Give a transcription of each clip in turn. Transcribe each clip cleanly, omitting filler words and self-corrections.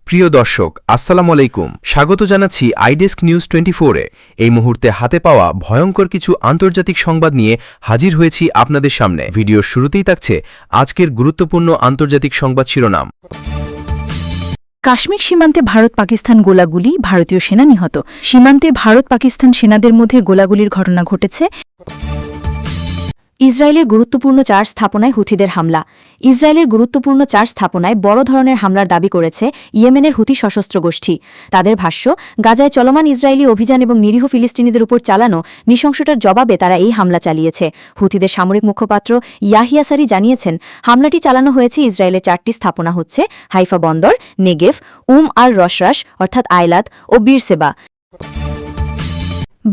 প্রিয় দর্শক আসসালামু আলাইকুম, স্বাগত জানাচ্ছি আইডেস্ক নিউজ 24-এ। এই মুহূর্তে হাতে পাওয়া ভয়ঙ্কর কিছু আন্তর্জাতিক সংবাদ নিয়ে হাজির হয়েছি আপনাদের সামনে। ভিডিওর শুরুতেই থাকছে আজকের গুরুত্বপূর্ণ আন্তর্জাতিক সংবাদ শিরোনাম। কাশ্মীর সীমান্তে ভারত পাকিস্তান গোলাগুলি, ভারতীয় সেনা নিহত। সীমান্তে ভারত পাকিস্তান সেনাদের মধ্যে গোলাগুলির ঘটনা ঘটেছে। ইসরায়েলের গুরুত্বপূর্ণ চার স্থাপনায় হুথিদের হামলা। ইসরায়েলের গুরুত্বপূর্ণ চার স্থাপনায় বড় ধরনের হামলার দাবি করেছে ইয়েমেনের হুথি সশস্ত্র গোষ্ঠী। তাদের ভাষ্য, গাজায় চলমান ইসরায়েলি অভিযান এবং নিরীহ ফিলিস্তিনিদের উপর চালানো নৃশংসতার জবাবে তারা এই হামলা চালিয়েছে। হুথিদের সামরিক মুখপাত্র ইয়াহিয়া সারি জানিয়েছেন, হামলাটি চালানো হয়েছে ইসরায়েলের চারটি স্থাপনা হচ্ছে হাইফা বন্দর, নেগেভ, আর রশরাশ অর্থাৎ আইলাত ও বীরসেবা।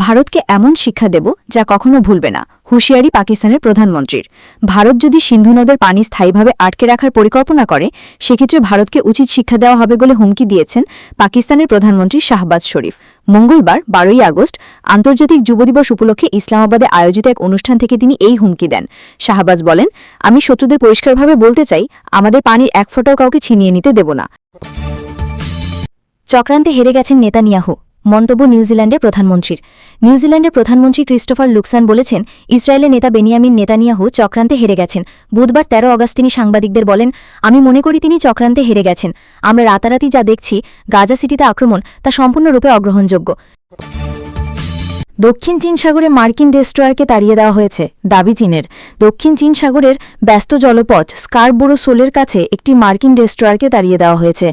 ভারতকে এমন শিক্ষা দেব যা কখনো ভুলবে না, হুঁশিয়ারি পাকিস্তানের প্রধানমন্ত্রীর। ভারত যদি সিন্ধু নদের পানি স্থায়ীভাবে আটকে রাখার পরিকল্পনা করে, সেক্ষেত্রে ভারতকে উচিত শিক্ষা দেওয়া হবে বলে হুমকি দিয়েছেন পাকিস্তানের প্রধানমন্ত্রী শাহবাজ শরীফ। মঙ্গলবার 12ই আগস্ট আন্তর্জাতিক যুব দিবস উপলক্ষে ইসলামাবাদে আয়োজিত এক অনুষ্ঠান থেকে তিনি এই হুমকি দেন। শাহবাজ বলেন, আমি শত্রুদের পরিষ্কারভাবে বলতে চাই, আমাদের পানির এক ফোঁটাও কাউকে ছিনিয়ে নিতে দেব না। চক্রান্তে হেরে গেছেন নেতানিয়াহু, মন্তব্য নিউজিল্যান্ডের প্রধানমন্ত্রীর। নিউজিল্যান্ডের প্রধানমন্ত্রী ক্রিস্টোফার লুকসান বলেছেন, ইসরায়েলের নেতা বেনিয়ামিন নেতানিয়াহু চক্রান্তে হেরে গেছেন। বুধবার 13 অগাস্ট তিনি সাংবাদিকদের বলেন, আমি মনে করি তিনি চক্রান্তে হেরে গেছেন। আমরা রাতারাতি যা দেখছি, গাজা সিটিতে আক্রমণ, তা সম্পূর্ণরূপে অগ্রহণযোগ্য। দক্ষিণ চীন সাগরে মার্কিন ডেস্ট্রয়ারকে তাড়িয়ে দেওয়া হয়েছে, দাবি চীনের। দক্ষিণ চীন সাগরের ব্যস্ত জলপথ স্কারবোরো সোলের কাছে একটি মার্কিন ডেস্ট্রয়ারকে তাড়িয়ে দেওয়া হয়েছে।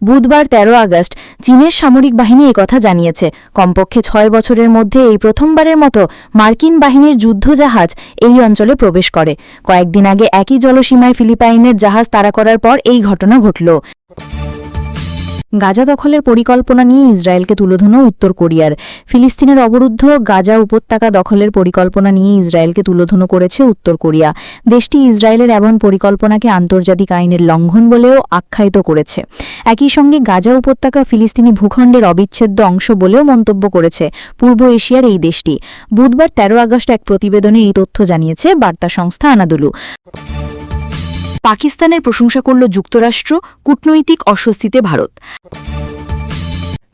বুধবার 13 আগস্ট চীনের সামরিক বাহিনী একথা জানিয়েছে। কমপক্ষে 6 বছরের মধ্যে এই প্রথমবারের মতো মার্কিন বাহিনীর যুদ্ধজাহাজ এই অঞ্চলে প্রবেশ করে। কয়েকদিন আগে একই জলসীমায় ফিলিপাইনের জাহাজ তাড়া করার পর এই ঘটনা ঘটল। গাজা দখলের পরিকল্পনা নিয়ে ইসরায়েলকে তুলোধনো উত্তর কোরিয়ার। ফিলিস্তিনের অবরুদ্ধ গাজা উপত্যকা দখলের পরিকল্পনা নিয়ে ইসরায়েলকে তুলোধনো করেছে উত্তর কোরিয়া। দেশটি ইসরায়েলের এমন পরিকল্পনাকে আন্তর্জাতিক আইনের লঙ্ঘন বলেও আখ্যায়িত করেছে। একই সঙ্গে গাজা উপত্যকা ফিলিস্তিনি ভূখণ্ডের অবিচ্ছেদ্য অংশ বলেও মন্তব্য করেছে পূর্ব এশিয়ার এই দেশটি। বুধবার 13 আগস্ট এক প্রতিবেদনে এই তথ্য জানিয়েছে বার্তা সংস্থা আনাদুলু। পাকিস্তানের প্রশংসা করল যুক্তরাষ্ট্র, কূটনৈতিক অস্বস্তিতে ভারত।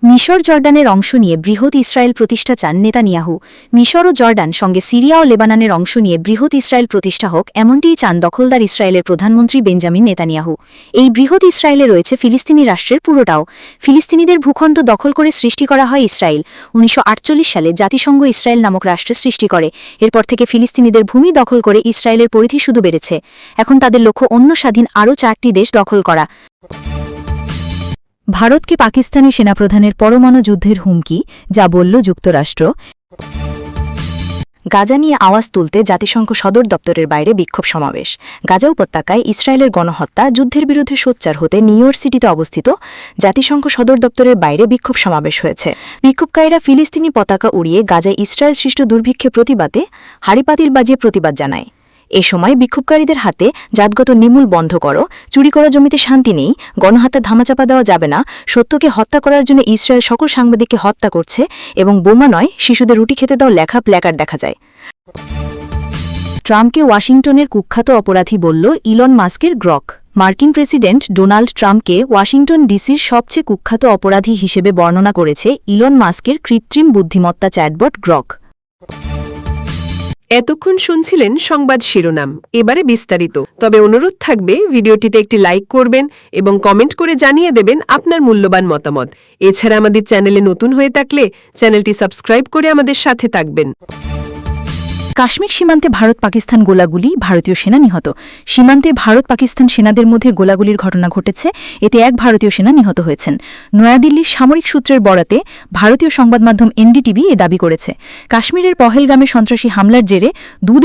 মিশর জর্ডানের অংশ নিয়ে বৃহৎ ইসরায়েল প্রতিষ্ঠা চান নেতানিয়াহু। মিশর ও জর্ডান সঙ্গে সিরিয়া ও লেবাননের অংশ নিয়ে বৃহৎ ইসরায়েল প্রতিষ্ঠা হোক, এমনটিই চান দখলদার ইসরায়েলের প্রধানমন্ত্রী বেঞ্জামিন নেতানিয়াহু। এই বৃহৎ ইসরায়েলে রয়েছে ফিলিস্তিনি রাষ্ট্রের পুরোটাও। ফিলিস্তিনিদের ভূখণ্ড দখল করে সৃষ্টি করা হয় ইসরায়েল। 1948 সালে জাতিসংঘ ইসরায়েল নামক রাষ্ট্র সৃষ্টি করে। এরপর থেকে ফিলিস্তিনিদের ভূমি দখল করে ইসরায়েলের পরিধি শুধু বেড়েছে। এখন তাদের লক্ষ্য অন্য স্বাধীন আরও 4টি দেশ দখল করা। ভারতকে পাকিস্তানি সেনাপ্রধানের পরমাণু যুদ্ধের হুমকি, যা বলল যুক্তরাষ্ট্র। গাজা নিয়ে আওয়াজ তুলতে জাতিসংঘ সদর দপ্তরের বাইরে বিক্ষোভ সমাবেশ। গাজা উপত্যকায় ইসরায়েলের গণহত্যা, যুদ্ধের বিরুদ্ধে সোচ্চার হতে নিউ ইয়র্ক সিটিতে অবস্থিত জাতিসংঘ সদর দপ্তরের বাইরে বিক্ষোভ সমাবেশ হয়েছে। বিক্ষোভকারীরা ফিলিস্তিনি পতাকা উড়িয়ে গাজায় ইসরায়েল সৃষ্ট দুর্ভিক্ষে প্রতিবাদে হাড়িপাতিল বাজিয়ে প্রতিবাদ জানায়। এ সময় বিক্ষোভকারীদের হাতে জাতগত নিমূল বন্ধ করো, চুরি করা জমিতে শান্তি নেই, গণহত্যা ধামাচাপা দেওয়া যাবে না, সত্যকে হত্যা করার জন্য ইসরায়েল সকল সাংবাদিককে হত্যা করছে এবং বোমা নয়, শিশুদের রুটি খেতে দাও লেখা প্ল্যাকার্ড দেখা যায়। ট্রাম্পকে ওয়াশিংটনের কুখ্যাত অপরাধী বলল ইলন মাস্কের গ্রক। মার্কিন প্রেসিডেন্ট ডোনাল্ড ট্রাম্পকে ওয়াশিংটন ডিসির সবচেয়ে কুখ্যাত অপরাধী হিসেবে বর্ণনা করেছে ইলন মাস্কের কৃত্রিম বুদ্ধিমত্তা চ্যাটবট গ্রক। এতক্ষণ শুনছিলেন সংবাদ শিরোনাম, এবারে বিস্তারিত। তবে অনুরোধ থাকবে ভিডিওটিতে একটি লাইক করবেন এবং কমেন্ট করে জানিয়ে দেবেন আপনার মূল্যবান মতামত। এছাড়া আমাদের চ্যানেলে নতুন হয়ে থাকলে চ্যানেলটি সাবস্ক্রাইব করে আমাদের সাথে থাকবেন। কাশ্মীর সীমান্তে ভারত পাকিস্তান গোলাগুলি, ভারতীয় সেনা নিহত। সীমান্তে ভারত পাকিস্তান সেনাদের মধ্যে গোলাগুলির ঘটনা ঘটেছে, এতে এক ভারতীয় সেনা নিহত হয়েছেন। নয়াদিল্লির সামরিক সূত্রের বরাতে ভারতীয় সংবাদ মাধ্যম এনডিটিভি এ দাবি করেছে। কাশ্মীরের পহেলগামে সন্ত্রাসী হামলার জেরে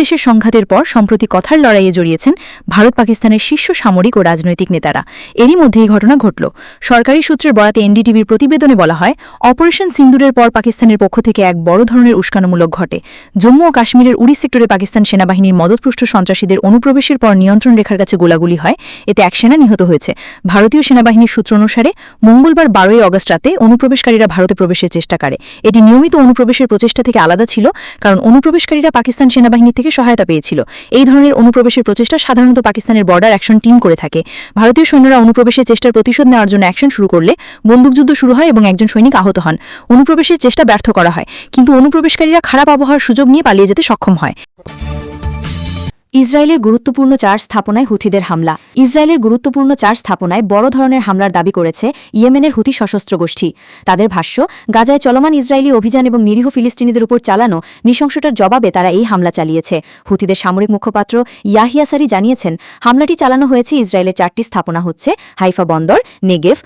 দেশের সংঘাতের পর সম্প্রতি কথার লড়াইয়ে জড়িয়েছেন ভারত পাকিস্তানের শীর্ষ সামরিক ও রাজনৈতিক নেতারা। এরই মধ্যে এই ঘটনা ঘটল। সরকারি সূত্রের বরাতে এনডিটিভির প্রতিবেদনে বলা হয়, অপারেশন সিন্দুরের পর পাকিস্তানের পক্ষ থেকে এক বড় ধরনের উস্কানিমূলক ঘটে। জম্মু ও কাশ্মীরের উড়ি সেক্টরে পাকিস্তান সেনাবাহিনীর মদতপুষ্ট সন্ত্রাসীদের অনুপ্রবেশের পর নিয়ন্ত্রণ রেখার কাছে গোলাগুলি হয়, এতে এক সেনা নিহত হয়েছে। ভারতীয় সেনাবাহিনীর সূত্র অনুসারে মঙ্গলবার 12ই অগস্ট রাতে অনুপ্রবেশকারীরা ভারতে প্রবেশের চেষ্টা করে। এটি নিয়মিত অনুপ্রবেশের প্রচেষ্টা থেকে আলাদা ছিল, কারণ অনুপ্রবেশকারীরা পাকিস্তান সেনাবাহিনী থেকে সহায়তা পেয়েছিল। এই ধরনের অনুপ্রবেশের প্রচেষ্টা সাধারণত পাকিস্তানের বর্ডার অ্যাকশন টিম করে থাকে। ভারতীয় সৈন্যরা অনুপ্রবেশের চেষ্টার প্রতিশোধ নেওয়ার জন্য অ্যাকশন শুরু করলে বন্দুকযুদ্ধ শুরু হয় এবং একজন সৈনিক আহত হন। অনুপ্রবেশের চেষ্টা ব্যর্থ করা হয়, কিন্তু অনুপ্রবেশকারীরা খারাপ আবহাওয়ার সুযোগ নিয়ে পালিয়ে যেতে সক্ষম হয়। ইসরায়েলের গুরুত্বপূর্ণ 4 স্থাপনায় হুথিদের হামলা। ইসরায়েলের গুরুত্বপূর্ণ 4 স্থাপনায় বড় ধরনের হামলার দাবি করেছে ইয়েমেনের হুথি সশস্ত্র গোষ্ঠী। তাদের ভাষ্য, গাজায় চলমান ইসরায়েলি অভিযান এবং নিরীহ ফিলিস্তিনিদের উপর চালানো নৃশংসতার জবাবে তারা এই হামলা চালিয়েছে। হুথিদের সামরিক মুখপাত্র ইয়াহিয়া সারি জানিয়েছেন, হামলাটি চালানো হয়েছে ইসরায়েলের 4টি স্থাপনা হচ্ছে হাইফা বন্দর, নেগেভ,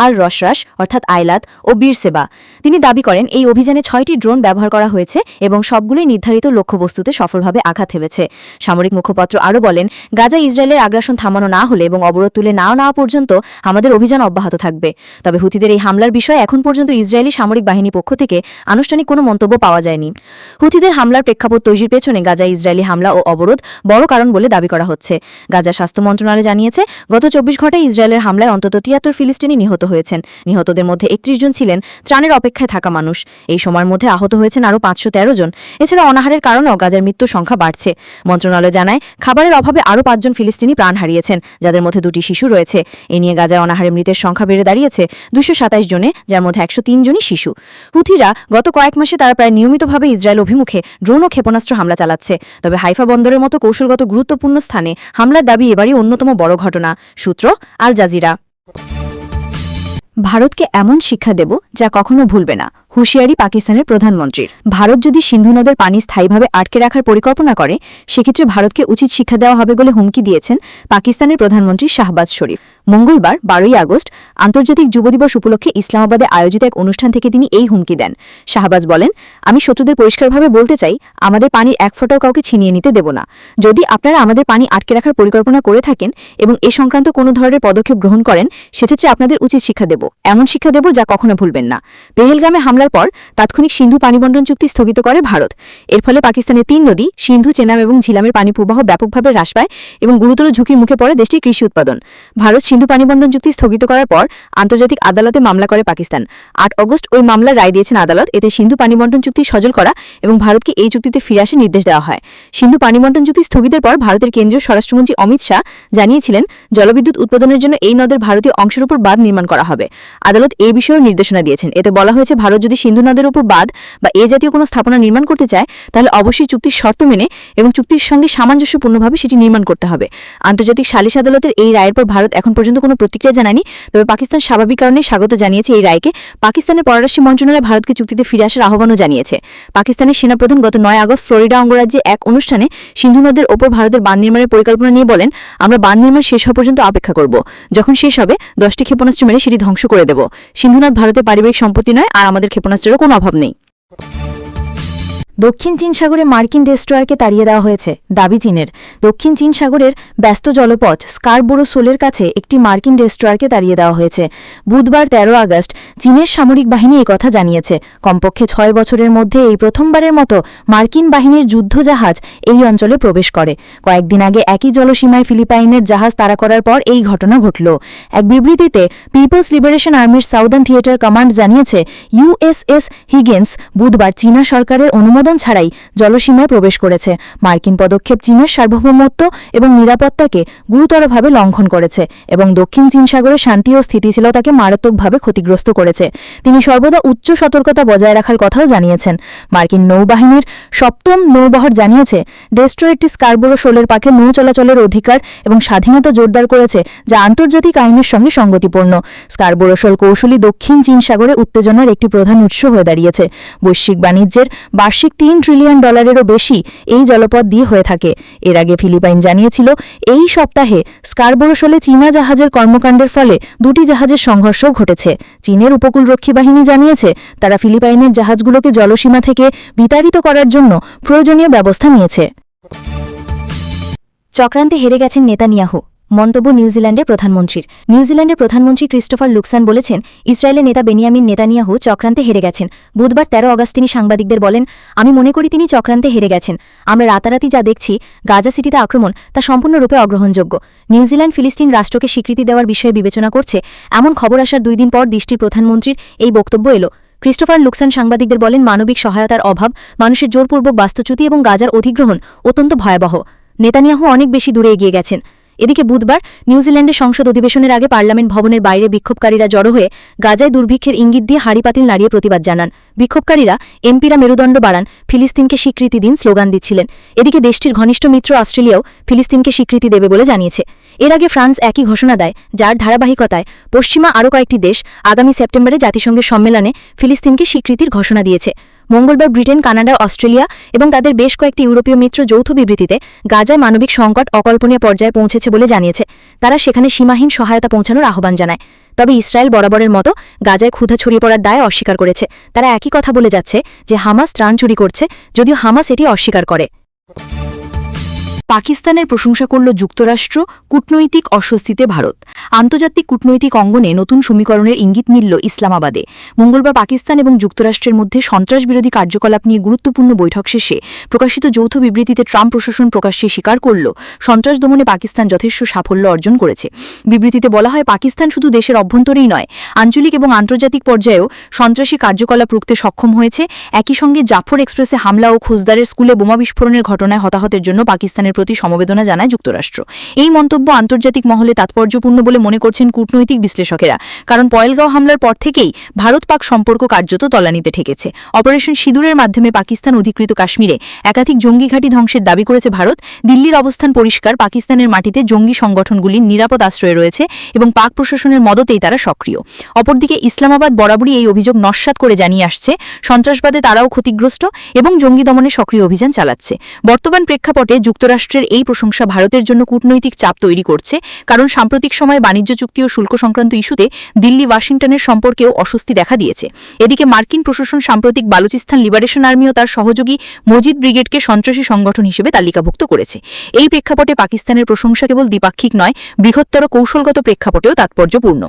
আর রশরাশ অর্থাৎ আইলাত ও বীরসেবা। তিনি দাবি করেন, এই অভিযানে 6টি ড্রোন ব্যবহার করা হয়েছে এবং সবগুলোই নির্ধারিত লক্ষ্যবস্তুতে সফলভাবে আঘাত হেবেছে। সামরিক মুখপাত্র আরও বলেন, গাজায় ইসরায়েলের আগ্রাসন থামানো না হলে এবং অবরোধ তুলে নেওয়া পর্যন্ত আমাদের অভিযান অব্যাহত থাকবে। তবে হুথিদের এই হামলার বিষয়ে এখন পর্যন্ত ইসরায়েলি সামরিক বাহিনী পক্ষ থেকে আনুষ্ঠানিক কোনো মন্তব্য পাওয়া যায়নি। হুথিদের হামলার প্রেক্ষাপট তৈরির পেছনে গাজায় ইসরায়েলি হামলা ও অবরোধ বড় কারণ বলে দাবি করা হচ্ছে। গাজা স্বাস্থ্য মন্ত্রণালয় জানিয়েছে, গত 24 ঘন্টায় ইসরায়েলের হামলায় অন্তত 73 ফিলিস্তিনি নিহত হয়েছেন। নিহতদের মধ্যে 31 জন ছিলেন ত্রাণের অপেক্ষায় থাকা মানুষ। এই সময়ের মধ্যে আহত হয়েছেন আরও 513 জন। এছাড়া অনাহারের কারণেও গাজার মৃত্যুর সংখ্যা বাড়ছে। মন্ত্রণালয় জানায়, খাবারের অভাবে আরও 5 জন ফিলিস্তিনি প্রাণ হারিয়েছেন, যাদের মধ্যে 2টি শিশু রয়েছে। এ নিয়ে গাজায় অনাহারে মৃতের সংখ্যা বেড়ে দাঁড়িয়েছে 227 জনে, যার মধ্যে 103 জনই শিশু। হুথিরা গত কয়েক মাসে তারা প্রায় নিয়মিতভাবে ইসরায়েল অভিমুখে ড্রোন ও ক্ষেপণাস্ত্র হামলা চালাচ্ছে। তবে হাইফা বন্দরের মতো কৌশলগত গুরুত্বপূর্ণ স্থানে হামলার দাবি এবারই অন্যতম বড় ঘটনা। সূত্র আল জাজিরা। ভারতকে এমন শিক্ষা দেব যা কখনো ভুলবে না, হুঁশিয়ারি পাকিস্তানের প্রধানমন্ত্রীর। ভারত যদি সিন্ধু নদের পানি স্থায়ীভাবে আটকে রাখার পরিকল্পনা করে, সেক্ষেত্রে ভারতকে উচিত শিক্ষা দেওয়া হবে বলে হুমকি দিয়েছেন পাকিস্তানের প্রধানমন্ত্রী শাহবাজ শরীফ। মঙ্গলবার 12ই আগস্ট আন্তর্জাতিক যুব দিবস উপলক্ষে ইসলামাবাদে আয়োজিত এক অনুষ্ঠান থেকে তিনি এই হুমকি দেন। শাহবাজ বলেন, আমি শত্রুদের পরিষ্কারভাবে বলতে চাই, আমাদের পানির এক ফোঁটাও কাউকে ছিনিয়ে নিতে দেব না। যদি আপনারা আমাদের পানি আটকে রাখার পরিকল্পনা করে থাকেন এবং এ সংক্রান্ত কোনো ধরনের পদক্ষেপ গ্রহণ করেন, সেক্ষেত্রে আপনাদের উচিত শিক্ষা দেব, এমন শিক্ষা দেব যা কখনো ভুলবেন না। পেহেলগামে হামলার পর তাৎক্ষণিক সিন্ধু পানি বন্টন চুক্তি স্থগিত করে ভারত। এর ফলে পাকিস্তানের 3 নদী সিন্ধু, চেনাব এবং ঝিলামের পানি প্রবাহ ব্যাপকভাবে হ্রাস পায় এবং গুরুতর ঝুঁকির মুখে পড়ে দেশটির কৃষি উৎপাদন। ভারত সিন্ধু পানি বন্টন চুক্তি স্থগিত করার পর আন্তর্জাতিক আদালতে মামলা করে পাকিস্তান। 8 অগস্ট ওই মামলার রায় দিয়েছেন আদালত। এতে সিন্ধু পানি বন্টন চুক্তি সজল করা এবং ভারতকে এই চুক্তিতে ফিরে আসার নির্দেশ দেওয়া হয়। সিন্ধু পানি বন্টন চুক্তি স্থগিতের পর ভারতের কেন্দ্রীয় স্বরাষ্ট্রমন্ত্রী অমিত শাহ জানিয়েছিলেন, জলবিদ্যুৎ উৎপাদনের জন্য এই নদের ভারতীয় অংশের উপর বাঁধ নির্মাণ করা হবে। আদালত এই বিষয়েও নির্দেশনা দিয়েছেন। এতে বলা হয়েছে, ভারত যদি সিন্ধু নদের উপর বাঁধ বা এ জাতীয় কোনো স্থাপনা নির্মাণ করতে চায়, তাহলে অবশ্যই চুক্তির শর্ত মেনে এবং চুক্তির সঙ্গে সামঞ্জস্যপূর্ণভাবে সেটি নির্মাণ করতে হবে। আন্তর্জাতিক সালিশ আদালতের এই রায়ের পর ভারত এখন পর্যন্ত কোনো প্রতিক্রিয়া জানায়নি। তবে পাকিস্তান স্বাভাবিক কারণে স্বাগত জানিয়েছে এই রায়কে। পাকিস্তানের পররাষ্ট্র মন্ত্রণালয় ভারতকে চুক্তিতে ফিরে আসার আহ্বানও জানিয়েছে। পাকিস্তানের সেনাপ্রধান গত 9 আগস্ট ফ্লোরিডা অঙ্গরাজ্যে এক অনুষ্ঠানে সিন্ধু নদের ওপর ভারতের বাঁধ নির্মাণের পরিকল্পনা নিয়ে বলেন, আমরা বাঁধ নির্মাণ শেষ হওয়া পর্যন্ত অপেক্ষা করব। যখন শেষ হবে 10টি ক্ষেপণাস্ত্র মেরে সেটি ধ্বংস করে দেব। সিন্ধু নদ ভারতের পারিবারিক সম্পত্তি নয়, আর আমাদের ক্ষেপণাস্ত্রেরও কোনো অভাব নেই। দক্ষিণ চীন সাগরে মার্কিন ডেস্ট্রয়ারকে তাড়িয়ে দেওয়া হয়েছে, দাবি চীনের। দক্ষিণ চীন সাগরের ব্যস্ত জলপথ স্কারবোরো শোলের কাছে একটি মার্কিন ডেস্ট্রয়ারকে তাড়িয়ে দেওয়া হয়েছে। বুধবার 13 আগস্ট চীনের সামরিক বাহিনী একথা জানিয়েছে। কমপক্ষে 6 বছরের মধ্যে এই প্রথমবারের মতো মার্কিন বাহিনীর যুদ্ধজাহাজ এই অঞ্চলে প্রবেশ করে। কয়েকদিন আগে একই জলসীমায় ফিলিপাইনের জাহাজ তাড়া করার পর এই ঘটনা ঘটল। এক বিবৃতিতে পিপলস লিবারেশন আর্মির সাউদার্ন থিয়েটার কমান্ড জানিয়েছে, ইউএসএস হিগেন্স বুধবার চীনা সরকারের অনুমোদন ছাড়াই জলসীমায় প্রবেশ করেছে। মার্কিন পদক্ষেপ চীনের সার্বভৌমত্ব এবং নিরাপত্তাকে গুরুতরভাবে লঙ্ঘন করেছে এবং দক্ষিণ চীন সাগরে শান্তি ও স্থিতিশীলতাকে মারাত্মকভাবে ক্ষতিগ্রস্ত করেছে। তিনি সর্বদা উচ্চ সতর্কতা বজায় রাখার কথাও জানিয়েছেন। মার্কিন নৌবাহিনীর 7ম নৌবহর জানিয়েছে, ডেস্ট্রয়ারটি স্কারবোরো শোলের পাখে নৌ চলাচলের অধিকার এবং স্বাধীনতা জোরদার করেছে, যা আন্তর্জাতিক আইনের সঙ্গে সঙ্গতিপূর্ণ। স্কারবোরো শোল কৌশলী দক্ষিণ চীন সাগরে উত্তেজনার একটি প্রধান উৎস হয়ে দাঁড়িয়েছে। বৈশ্বিক বাণিজ্যের বার্ষিক $3 ট্রিলিয়ন বেশি এই জলপথ দিয়ে হয়ে থাকে। এর আগে ফিলিপাইন জানিয়েছিল, এই সপ্তাহে স্কারবোরো শোলে চীনা জাহাজের কর্মকাণ্ডের ফলে 2টি জাহাজের সংঘর্ষও ঘটেছে। চীনের উপকূলরক্ষী বাহিনী জানিয়েছে, তারা ফিলিপাইনের জাহাজগুলোকে জলসীমা থেকে বিতাড়িত করার জন্য প্রয়োজনীয় ব্যবস্থা নিয়েছে। চক্রান্তে হেরে গেছেন নেতানিয়াহু, মন্তব্য নিউজিল্যান্ডের প্রধানমন্ত্রীর। নিউজিল্যান্ডের প্রধানমন্ত্রী ক্রিস্টোফার লুকসান বলেছেন, ইসরায়েলের নেতা বেনিয়ামিন নেতানিয়াহু চক্রান্তে হেরে গেছেন। বুধবার 13 অগাস্ট তিনি সাংবাদিকদের বলেন, আমি মনে করি তিনি চক্রান্তে হেরে গেছেন। আমরা রাতারাতি যা দেখছি গাজা সিটিতে আক্রমণ, তা সম্পূর্ণরূপে অগ্রহণযোগ্য। নিউজিল্যান্ড ফিলিস্তিন রাষ্ট্রকে স্বীকৃতি দেওয়ার বিষয়ে বিবেচনা করছে, এমন খবর আসার 2 দিন পর দেশটির প্রধানমন্ত্রীর এই বক্তব্য এলো। ক্রিস্টোফার লুকসান সাংবাদিকদের বলেন, মানবিক সহায়তার অভাব, মানুষের জোরপূর্বক বাস্তুচ্যুতি এবং গাজার অধিগ্রহণ অত্যন্ত ভয়াবহ। নেতানিয়াহু অনেক বেশি দূরে এগিয়ে গেছেন। এদিকে বুধবার নিউজিল্যান্ডের সংসদ অধিবেশনের আগে পার্লামেন্ট ভবনের বাইরে বিক্ষোভকারীরা জড়ো হয়ে গাজায় দুর্ভিক্ষের ইঙ্গিত দিয়ে হাঁড়িপাতিল নাড়িয়ে প্রতিবাদ জানান। বিক্ষোভকারীরা এমপিরা মেরুদণ্ড বাড়ান, ফিলিস্তিনকে স্বীকৃতি দিন স্লোগান দিচ্ছিলেন। এদিকে দেশটির ঘনিষ্ঠ মিত্র অস্ট্রেলিয়াও ফিলিস্তিনকে স্বীকৃতি দেবে বলে জানিয়েছে। এর আগে ফ্রান্স একই ঘোষণা দেয়, যার ধারাবাহিকতায় পশ্চিমা আরও কয়েকটি দেশ আগামী সেপ্টেম্বরে জাতিসংঘের সম্মেলনে ফিলিস্তিনকে স্বীকৃতির ঘোষণা দিয়েছে। মঙ্গলবার ব্রিটেন, কানাডা, অস্ট্রেলিয়া এবং তাদের বেশ কয়েকটি ইউরোপীয় মিত্র যৌথ বিবৃতিতে গাজায় মানবিক সংকট অকল্পনীয় পর্যায়ে পৌঁছেছে বলে জানিয়েছে। তারা সেখানে সীমাহীন সহায়তা পৌঁছানোর আহ্বান জানায়। তবে ইসরায়েল বরাবরের মতো গাজায় ক্ষুধা ছড়িয়ে পড়ার দায় অস্বীকার করেছে। তারা একই কথা বলে যাচ্ছে যে হামাস ত্রাণ চুরি করছে, যদিও হামাস এটি অস্বীকার করে। পাকিস্তানের প্রশংসা করল যুক্তরাষ্ট্র, কূটনৈতিক অস্বস্তিতে ভারত। আন্তর্জাতিক কূটনৈতিক অঙ্গনে নতুন সমীকরণের ইঙ্গিত মিলল ইসলামাবাদে। মঙ্গলবার পাকিস্তান এবং যুক্তরাষ্ট্রের মধ্যে সন্ত্রাসবিরোধী কার্যকলাপ নিয়ে গুরুত্বপূর্ণ বৈঠক শেষে প্রকাশিত যৌথ বিবৃতিতে ট্রাম্প প্রশাসন প্রকাশ্যে স্বীকার করল, সন্ত্রাস দমনে পাকিস্তান যথেষ্ট সাফল্য অর্জন করেছে। বিবৃতিতে বলা হয়, পাকিস্তান শুধু দেশের অভ্যন্তরেই নয়, আঞ্চলিক এবং আন্তর্জাতিক পর্যায়েও সন্ত্রাসী কার্যকলাপ রুখতে সক্ষম হয়েছে। একই সঙ্গে জাফর এক্সপ্রেসে হামলা ও খোজদারের স্কুলে বোমা বিস্ফোরণের ঘটনায় হতাহতের জন্য পাকিস্তানের প্রতি সমবেদনা জানায় যুক্তরাষ্ট্র। এই মন্তব্য আন্তর্জাতিক মহলে তাৎপর্যপূর্ণ বলে মনে করছেন কূটনৈতিক বিশ্লেষকেরা, কারণ পয়েলগাঁও হামলার পর থেকেই ভারত-পাক সম্পর্ক কার্যত তলানিতে ঠেকেছে। অপারেশন সিঁদুরের মাধ্যমে পাকিস্তান অধিকৃত কাশ্মীরে একাধিক জঙ্গি ঘাঁটি ধ্বংসের দাবি করেছে ভারত। দিল্লির অবস্থান পরিষ্কার, পাকিস্তানের মাটিতে জঙ্গি সংগঠনগুলির নিরাপদ আশ্রয়ে রয়েছে এবং পাক প্রশাসনের মদতেই তারা সক্রিয়। অপরদিকে ইসলামাবাদ বরাবরই এই অভিযোগ নস্যাৎ করে জানিয়ে আসছে, সন্ত্রাসবাদে তারাও ক্ষতিগ্রস্ত এবং জঙ্গি দমনে সক্রিয় অভিযান চালাচ্ছে। বর্তমান প্রেক্ষাপটে যুক্তরাষ্ট্রের এই প্রশংসা ভারতের জন্য কূটনৈতিক চাপ তৈরি করছে, কারণ সাম্প্রতিক সময়ে বাণিজ্য চুক্তি ও শুল্ক সংক্রান্ত ইস্যুতে দিল্লি ওয়াশিংটনের সম্পর্কেও অস্বস্তি দেখা দিয়েছে। এদিকে মার্কিন প্রশাসন সাম্প্রতিক বালুচিস্তান লিবারেশন আর্মি ও তার সহযোগী মজিদ ব্রিগেডকে সন্ত্রাসী সংগঠন হিসেবে তালিকাভুক্ত করেছে। এই প্রেক্ষাপটে পাকিস্তানের প্রশংসা কেবল দ্বিপাক্ষিক নয়, বৃহত্তর কৌশলগত প্রেক্ষাপটেও তাৎপর্যপূর্ণ।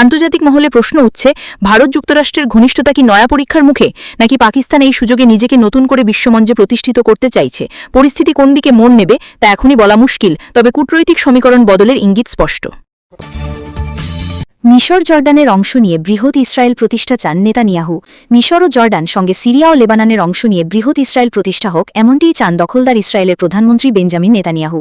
আন্তর্জাতিক মহলে প্রশ্ন উঠছে, ভারত যুক্তরাষ্ট্রের ঘনিষ্ঠতা কি নয়া পরীক্ষার মুখে, নাকি পাকিস্তান এই সুযোগে নিজেকে নতুন করে বিশ্বমঞ্চে প্রতিষ্ঠিত করতে চাইছে? পরিস্থিতি কোন দিকে মোড় নেবে তা এখনই বলা মুশকিল, তবে কূটনৈতিক সমীকরণ বদলের ইঙ্গিত স্পষ্ট। মিশর জর্ডানের অংশ নিয়ে বৃহৎ ইসরায়েল প্রতিষ্ঠা চান নেতানিয়াহু। মিশর ও জর্ডান সঙ্গে সিরিয়া ও লেবাননের অংশ নিয়ে বৃহৎ ইসরায়েল প্রতিষ্ঠা হোক, এমনটিই চান দখলদার ইসরায়েলের প্রধানমন্ত্রী বেঞ্জামিন নেতানিয়াহু।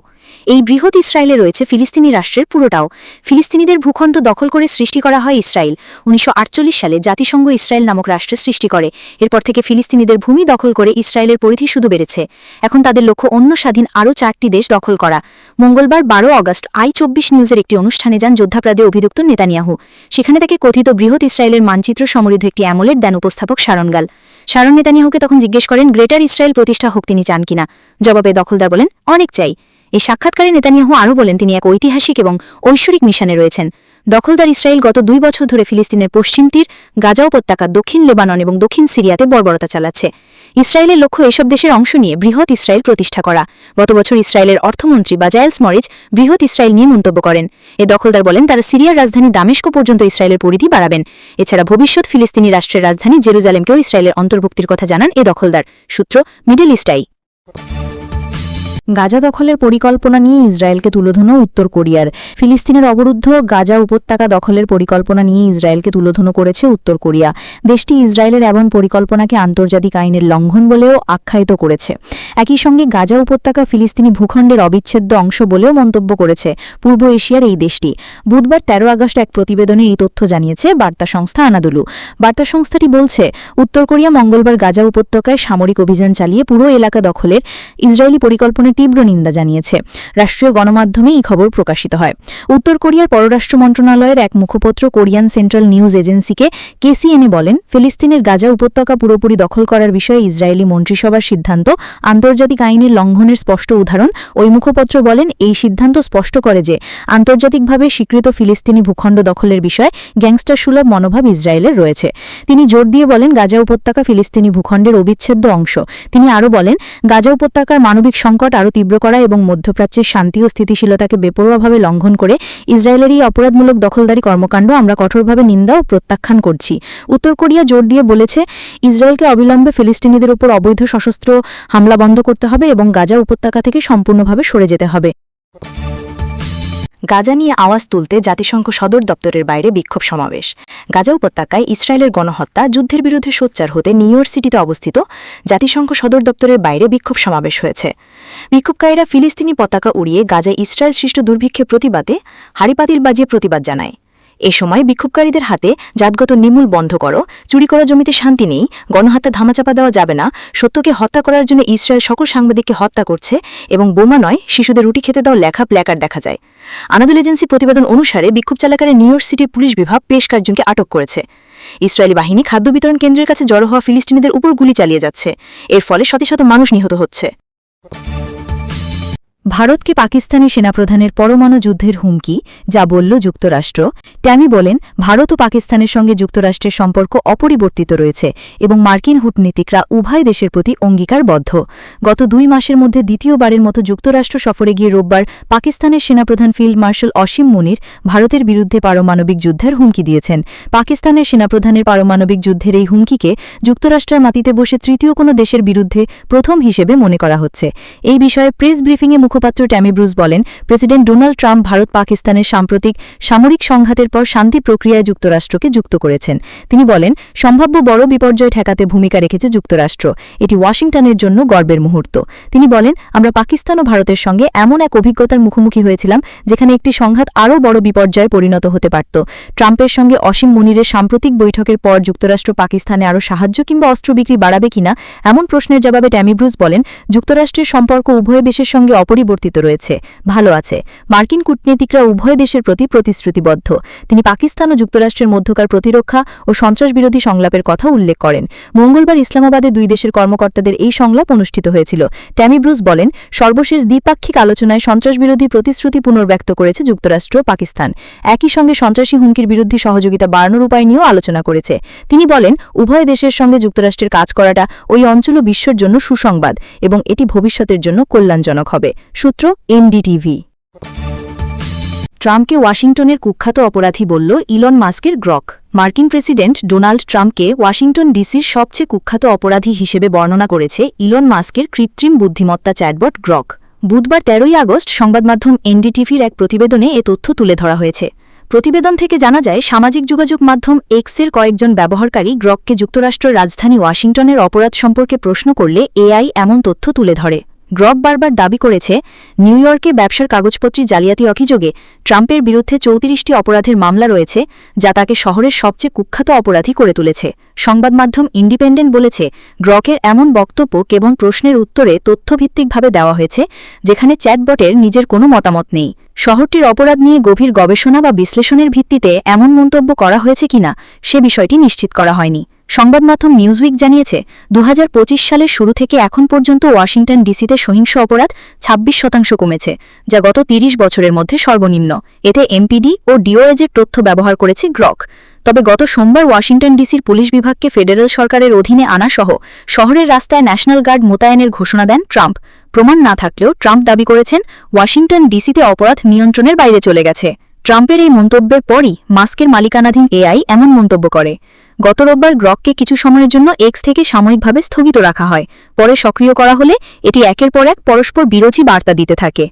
এই বৃহৎ ইসরায়েলে রয়েছে ফিলিস্তিনি রাষ্ট্রের পুরোটাও। ফিলিস্তিনিদের ভূখণ্ড দখল করে সৃষ্টি করা হয় ইসরায়েল। 1948 সালে জাতিসংঘ ইসরায়েল নামক রাষ্ট্রের সৃষ্টি করে। এরপর থেকে ফিলিস্তিনিদের ভূমি দখল করে ইসরায়েলের পরিধি শুধু বেড়েছে। এখন তাদের লক্ষ্য অন্য স্বাধীন আরও 4টি দেশ দখল করা। মঙ্গলবার 12 অগাস্ট i24 নিউজের একটি অনুষ্ঠানে যান যুদ্ধাপরাধে অভিযুক্ত নেতানিয়াহু। সেখানে তাকে কথিত বৃহৎ ইসরায়েলের মানচিত্র সমৃদ্ধ একটি অ্যামোলেট দেন উপস্থাপক শারন গাল। শারন নেতানিয়াহুকে তখন জিজ্ঞেস করেন গ্রেটার ইসরায়েল প্রতিষ্ঠা হোক তিনি চান কিনা। জবাবে দখলদার বলেন অনেক চাই। এই সাক্ষাৎকারে নেতানিয়াহু আরও বলেন তিনি এক ঐতিহাসিক এবং ঐশ্বরিক মিশনে রয়েছেন। দখলদার ইসরায়েল গত 2 বছর ধরে ফিলিস্তিনের পশ্চিম তীর, গাজা উপত্যকা, দক্ষিণ লেবানন এবং দক্ষিণ সিরিয়াতে বর্বরতা চালাচ্ছে। ইসরায়েলের লক্ষ্য এসব দেশের অংশ নিয়ে বৃহৎ ইসরায়েল প্রতিষ্ঠা করা। গত বছর ইসরায়েলের অর্থমন্ত্রী বাজায়েল স্মরিচ বৃহৎ ইসরায়েল নিয়ে মন্তব্য করেন। এ দখলদার বলেন তারা সিরিয়ার রাজধানী দামেস্ক পর্যন্ত ইসরায়েলের পরিধি বাড়াবেন। এছাড়া ভবিষ্যৎ ফিলিস্তিনি রাষ্ট্রের রাজধানী জেরুজালেমকেও ইসরায়েলের অন্তর্ভুক্তির কথা জানান এ দখলদার। সূত্র মিডল ইস্ট আই। গাজা দখলের পরিকল্পনা নিয়ে ইসরায়েলকে তুলোধনো উত্তর কোরিয়ার। ফিলিস্তিনের অবরুদ্ধ গাজা উপত্যকা দখলের পরিকল্পনা নিয়ে ইসরায়েলকে তুলোধনো করেছে উত্তর কোরিয়া। দেশটি ইসরায়েলের এমন পরিকল্পনাকে আন্তর্জাতিক আইনের লঙ্ঘন বলেও আখ্যায়িত করেছে। একই সঙ্গে গাজা উপত্যকা ফিলিস্তিনি ভূখণ্ডের অবিচ্ছেদ্য অংশ বলেও মন্তব্য করেছে পূর্ব এশিয়ার এই দেশটি। বুধবার 13 আগস্ট এক প্রতিবেদনে এই তথ্য জানিয়েছে বার্তা সংস্থা আনাদুলু। বার্তা সংস্থাটি বলছে, উত্তর কোরিয়া মঙ্গলবার গাজা উপত্যকায় সামরিক অভিযান চালিয়ে পুরো এলাকা দখলের ইসরায়েলি পরিকল্পনার তীব্র নিন্দা জানিয়েছে। রাষ্ট্রীয় গণমাধ্যমে এই খবর প্রকাশিত হয়। উত্তর কোরিয়ার পররাষ্ট্র মন্ত্রণালয়ের এক মুখপত্র কোরিয়ান সেন্ট্রাল নিউজ এজেন্সিকে কেসিএনএ বলেন, ফিলিস্তিনের গাজা উপত্যকা পুরোপুরি দখল করার বিষয়ে ইসরায়েলি মন্ত্রিসভার সিদ্ধান্ত আন্তর্জাতিক আইনের লঙ্ঘনের স্পষ্ট উদাহরণ। ওই মুখপত্র বলেন, এই সিদ্ধান্ত স্পষ্ট করে যে আন্তর্জাতিকভাবে স্বীকৃত ফিলিস্তিনি ভূখণ্ড দখলের বিষয়ে গ্যাংস্টার সুলভ মনোভাব ইসরায়েলের রয়েছে। তিনি জোর দিয়ে বলেন, গাজা উপত্যকা ফিলিস্তিনি ভূখণ্ডের অবিচ্ছেদ্য অংশ। তিনি আরও বলেন, গাজা উপত্যকার মানবিক সংকট আরও তীব্র করা এবং মধ্যপ্রাচ্যের শান্তি ও স্থিতিশীলতাকে বেপরোয়াভাবে লঙ্ঘন করে ইসরায়েলের এই অপরাধমূলক দখলদারি কর্মকাণ্ড আমরা কঠোরভাবে নিন্দা ও প্রত্যাখ্যান করছি। উত্তর কোরিয়া জোর দিয়ে বলেছে, ইসরায়েলকে অবিলম্বে ফিলিস্তিনিদের উপর অবৈধ সশস্ত্র হামলা বন্ধ করতে হবে এবং গাজা উপত্যকা থেকে সম্পূর্ণভাবে সরে যেতে হবে। গাজা নিয়ে আওয়াজ তুলতে জাতিসংঘ সদর দপ্তরের বাইরে বিক্ষোভ সমাবেশ। গাজা উপত্যকায় ইসরায়েলের গণহত্যা যুদ্ধের বিরুদ্ধে সোচ্চার হতে নিউ ইয়র্ক সিটিতে অবস্থিত জাতিসংঘ সদর দপ্তরের বাইরে বিক্ষোভ সমাবেশ হয়েছে। বিক্ষোভকারীরা ফিলিস্তিনি পতাকা উড়িয়ে গাজায় ইসরায়েল সৃষ্ট দুর্ভিক্ষের প্রতিবাদে হাড়িপাতিল বাজিয়ে প্রতিবাদ জানায়। এ সময় বিক্ষোভকারীদের হাতে জাতগত নিমূল বন্ধ করো, চুরি করা জমিতে শান্তি নেই, গণহত্যা ধামাচাপা দেওয়া যাবে না, সত্যকে হত্যা করার জন্য ইসরায়েল সকল সাংবাদিককে হত্যা করছে এবং বোমা নয় শিশুদের রুটি খেতে দাও লেখা প্ল্যাকার্ড দেখা যায়। আনাদুল এজেন্সি প্রতিবেদন অনুসারে বিক্ষোভ চলাকালে নিউ ইয়র্ক সিটির পুলিশ বিভাগ বেশ কয়েকজনকে আটক করেছে। ইসরায়েলি বাহিনী খাদ্য বিতরণ কেন্দ্রের কাছে জড়ো হওয়া ফিলিস্তিনিদের উপর গুলি চালিয়ে যাচ্ছে। এর ফলে শত শত মানুষ নিহত হচ্ছে। ভারতকে পাকিস্তানি সেনাপ্রধানের পরমাণু যুদ্ধের হুমকি, যা বলল যুক্তরাষ্ট্র। ট্যামি বলেন, ভারত ও পাকিস্তানের সঙ্গে যুক্তরাষ্ট্রের সম্পর্ক অপরিবর্তিত রয়েছে এবং মার্কিন কূটনীতিকরা উভয় দেশের প্রতি অঙ্গীকারবদ্ধ। গত 2 মাসের মধ্যে দ্বিতীয়বারের মতো যুক্তরাষ্ট্র সফরে গিয়ে রোববার পাকিস্তানের সেনাপ্রধান ফিল্ড মার্শাল অসীম মুনির ভারতের বিরুদ্ধে পারমাণবিক যুদ্ধের হুমকি দিয়েছেন। পাকিস্তানের সেনাপ্রধানের পারমাণবিক যুদ্ধের এই হুমকিকে যুক্তরাষ্ট্রের মাটিতে বসে তৃতীয় কোনো দেশের বিরুদ্ধে প্রথম হিসেবে মনে করা হচ্ছে। এই বিষয়ে প্রেস ব্রিফিংয়ে মুখপাত্র ট্যামি ব্রুস বলেন, প্রেসিডেন্ট ডোনাল্ড ট্রাম্প ভারত পাকিস্তানের সাম্প্রতিক সামরিক সংঘাতের পর শান্তি প্রক্রিয়ায় যুক্তরাষ্ট্রকে যুক্ত করেছেন। তিনি বলেন, সম্ভাব্য বড় বিপর্যয় ঠেকাতে ভূমিকা রেখেছে যুক্তরাষ্ট্র। এটি ওয়াশিংটনের জন্য গর্বের মুহূর্ত। তিনি বলেন, আমরা পাকিস্তান ও ভারতের সঙ্গে এমন এক অভিজ্ঞতার মুখোমুখি হয়েছিলাম যেখানে একটি সংঘাত আরও বড় বিপর্যয়ে পরিণত হতে পারত। ট্রাম্পের সঙ্গে অসীম মুনিরের সাম্প্রতিক বৈঠকের পর যুক্তরাষ্ট্র পাকিস্তানে আরও সাহায্য কিংবা অস্ত্র বিক্রি বাড়াবে কিনা এমন প্রশ্নের জবাবে ট্যামি ব্রুস বলেন, যুক্তরাষ্ট্রের সম্পর্ক উভয় দেশের সঙ্গে অপরিবর্তিত রয়েছে, ভালো আছে। মার্কিন কূটনীতিকরা উভয় দেশের প্রতি প্রতিশ্রুতিবদ্ধ। তিনি পাকিস্তান ও যুক্তরাষ্ট্রের মধ্যকার প্রতিরক্ষা ও সন্ত্রাসবিরোধী সংলাপের কথা উল্লেখ করেন। মঙ্গলবার ইসলামাবাদে 2 দেশের কর্মকর্তাদের এই সংলাপ অনুষ্ঠিত হয়েছিল। ট্যামি ব্রুস বলেন, সর্বশেষ দ্বিপাক্ষিক আলোচনায় সন্ত্রাসবিরোধী প্রতিশ্রুতি পুনর্ব্যক্ত করেছে যুক্তরাষ্ট্র ও পাকিস্তান। একই সঙ্গে সন্ত্রাসী হুমকির বিরুদ্ধে সহযোগিতা বাড়ানোর উপায় নিয়েও আলোচনা করেছে। তিনি বলেন, উভয় দেশের সঙ্গে যুক্তরাষ্ট্রের কাজ করাটা ওই অঞ্চল ও বিশ্বের জন্য সুসংবাদ এবং এটি ভবিষ্যতের জন্য কল্যাণজনক হবে। সূত্র এনডিটিভি। ট্রাম্পকে ওয়াশিংটনের কুখ্যাত অপরাধী বলল ইলন মাস্কের গ্রক। মার্কিন প্রেসিডেন্ট ডোনাল্ড ট্রাম্পকে ওয়াশিংটন ডিসির সবচেয়ে কুখ্যাত অপরাধী হিসেবে বর্ণনা করেছে ইলন মাস্কের কৃত্রিম বুদ্ধিমত্তা চ্যাটবট গ্রক। বুধবার 13 আগস্ট সংবাদমাধ্যম এনডিটিভির এক প্রতিবেদনে এ তথ্য তুলে ধরা হয়েছে। প্রতিবেদন থেকে জানা যায়, সামাজিক যোগাযোগ মাধ্যম এক্সের কয়েকজন ব্যবহারকারী গ্রককে যুক্তরাষ্ট্রের রাজধানী ওয়াশিংটনের অপরাধ সম্পর্কে প্রশ্ন করলে এআই এমন তথ্য তুলে ধরে। গ্রক বারবার দাবি করেছে, নিউ ইয়র্কে ব্যবসার কাগজপত্রে জালিয়াতি অভিযোগে ট্রাম্পের বিরুদ্ধে 34টি অপরাধের মামলা রয়েছে, যা তাকে শহরের সবচেয়ে কুখ্যাত অপরাধী করে তুলেছে। সংবাদ মাধ্যম ইন্ডিপেন্ডেন্ট বলেছে, গ্রকের এমন বক্তব্য কেবল প্রশ্নের উত্তরে তথ্যভিত্তিকভাবে দেওয়া হয়েছে, যেখানে চ্যাটবটের নিজের কোনো মতামত নেই। শহরটির অপরাধ নিয়ে গভীর গবেষণা বা বিশ্লেষণের ভিত্তিতে এমন মন্তব্য করা হয়েছে কিনা সে বিষয়টি নিশ্চিত করা হয়নি। সংবাদমাধ্যম নিউজউইক জানিয়েছে, 2025 সালের শুরু থেকে এখন পর্যন্ত ওয়াশিংটন ডিসিতে সহিংস অপরাধ 26% কমেছে, যা গত 30 বছরের মধ্যে সর্বনিম্ন। এতে এমপিডি ও ডিওএজের তথ্য ব্যবহার করেছে গ্রক। তবে গত সোমবার ওয়াশিংটন ডিসির পুলিশ বিভাগকে ফেডারেল সরকারের অধীনে আনা সহ শহরের রাস্তায় ন্যাশনাল গার্ড মোতায়েনের ঘোষণা দেন ট্রাম্প। প্রমাণ না থাকলেও ট্রাম্প দাবি করেছেন, ওয়াশিংটন ডিসিতে অপরাধ নিয়ন্ত্রণের বাইরে চলে গেছে। ট্রাম্পের এই মন্তব্যের পরই মাস্কের মালিকানাধীন এআই এমন মন্তব্য করে। গত রোববার গ্রককে কিছু সময়ের জন্য এক্স থেকে সাময়িকভাবে স্থগিত রাখা হয়। পরে সক্রিয় করা হলে এটি একের পর এক পরস্পর বিরোধী বার্তা দিতে থাকে।